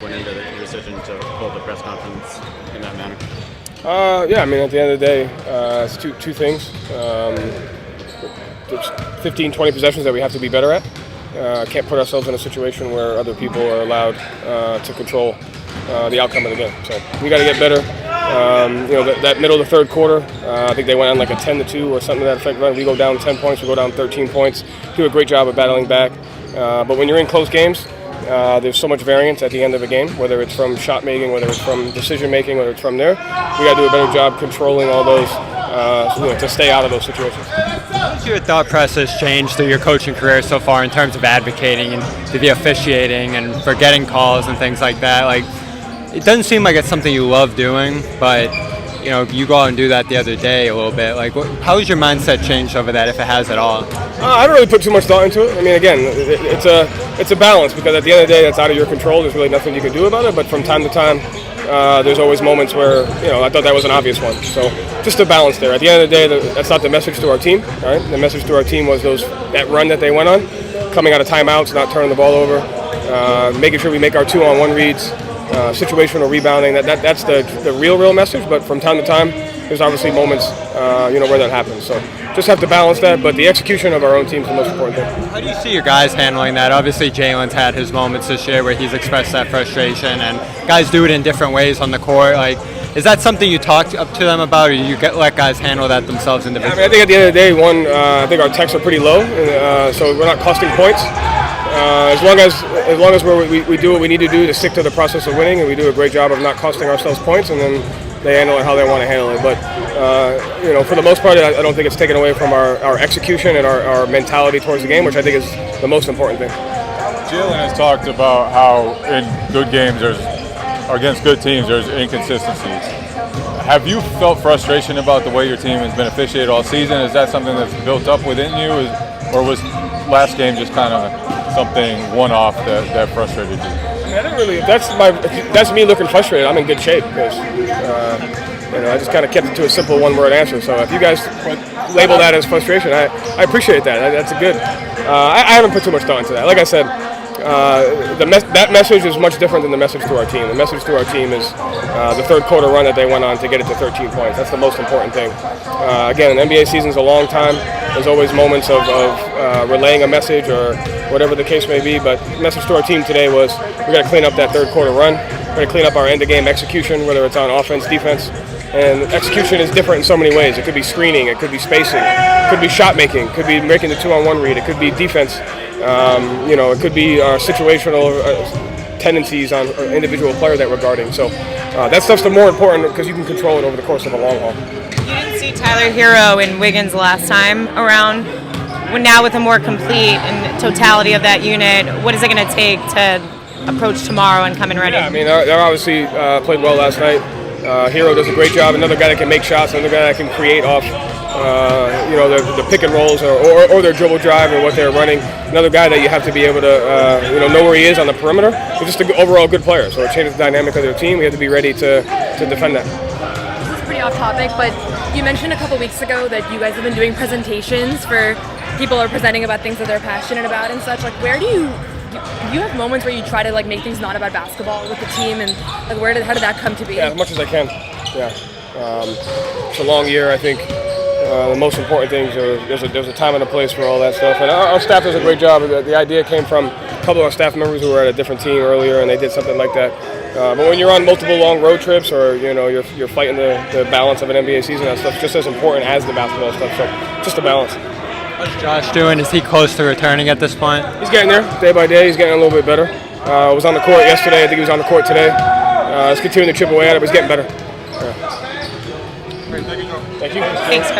went into the decision to hold the press conference in that manner? Yeah, I mean, at the end of the day, it's two things. There's 15, 20 possessions that we have to be better at. Can't put ourselves in a situation where other people are allowed to control the outcome of the game. So we got to get better. That middle of the third quarter, I think they went on like a 10-2 or something to that effect. Right? We go down 10 points, we go down 13 points. Do a great job of battling back. But when you're in close games, there's so much variance at the end of a game, whether it's from shot making, whether it's from decision making, whether it's from there. We got to do a better job controlling all those to stay out of those situations. How has your thought process changed through your coaching career so far in terms of advocating and the officiating and for getting calls and things like that? Like, it doesn't seem like it's something you love doing, but you go out and do that the other day a little bit. Like, how has your mindset changed over that, if it has at all? I don't really put too much thought into it. I mean, again, it's a balance because at the end of the day, that's out of your control. There's really nothing you can do about it. But from time to time, there's always moments where I thought that was an obvious one. So just a balance there. At the end of the day, that's not the message to our team. Right? The message to our team was that run that they went on, coming out of timeouts, not turning the ball over, making sure we make our 2-on-1 reads. Situational rebounding, that's the real message, but from time to time there's obviously moments where that happens, so just have to balance that, but the execution of our own team is the most important thing. How do you see your guys handling that? Obviously Jalen's had his moments this year where he's expressed that frustration, and guys do it in different ways on the court. Like, is that something you talk up to them about, or you let guys handle that themselves individually? I think at the end of the day, I think our techs are pretty low, so we're not costing points. As long as we do what we need to do to stick to the process of winning, and we do a great job of not costing ourselves points, and then they handle it how they want to handle it. But for the most part, I don't think it's taken away from our execution and our mentality towards the game, which I think is the most important thing. Jalen has talked about how in good games against good teams there's inconsistencies. Have you felt frustration about the way your team has been officiated all season? Is that something that's built up within you, or was last game just kind of something one-off that frustrated you? I mean, I don't really. That's me looking frustrated. I'm in good shape because I just kind of kept it to a simple one-word answer. So if you guys label that as frustration, I appreciate that. That's a good. I haven't put too much thought into that. Like I said, that message is much different than the message to our team. The message to our team is the third quarter run that they went on to get it to 13 points. That's the most important thing. Again, an NBA season is a long time. There's always moments of relaying a message or whatever the case may be, but the message to our team today was we got to clean up that third quarter run. We're going to clean up our end-of-game execution, whether it's on offense, defense. And execution is different in so many ways. It could be screening, it could be spacing, it could be shot making, it could be making the 2-on-1 read, it could be defense. It could be situational tendencies on an individual player that we're guarding. So that stuff's the more important because you can control it over the course of a long haul. You didn't see Tyler Hero and Wiggins last time around. Now with a more complete and totality of that unit, what is it going to take to approach tomorrow and come in ready? Yeah, I mean, they obviously played well last night. Hero does a great job. Another guy that can make shots, another guy that can create off the pick and rolls or their dribble drive or what they're running. Another guy that you have to be able to know where he is on the perimeter. He's just an overall good player. So it changes the dynamic of their team. We have to be ready to defend that. This is pretty off topic, but you mentioned a couple weeks ago that you guys have been doing presentations for people who are presenting about things that they're passionate about and such. Like, where do you have moments where you try to make things not about basketball with the team, and how did that come to be? Yeah, as much as I can. Yeah, it's a long year. I think the most important things are there's a time and a place for all that stuff, and our staff does a great job. The idea came from a couple of our staff members who were at a different team earlier, and they did something like that. But when you're on multiple long road trips, or you're fighting the balance of an NBA season, that stuff's just as important as the basketball stuff. So just a balance. What's Josh doing? Is he close to returning at this point? He's getting there, day by day. He's getting a little bit better. Was on the court yesterday. I think he was on the court today. He's continuing to chip away at it, but he's getting better. Yeah. Thanks, Coach.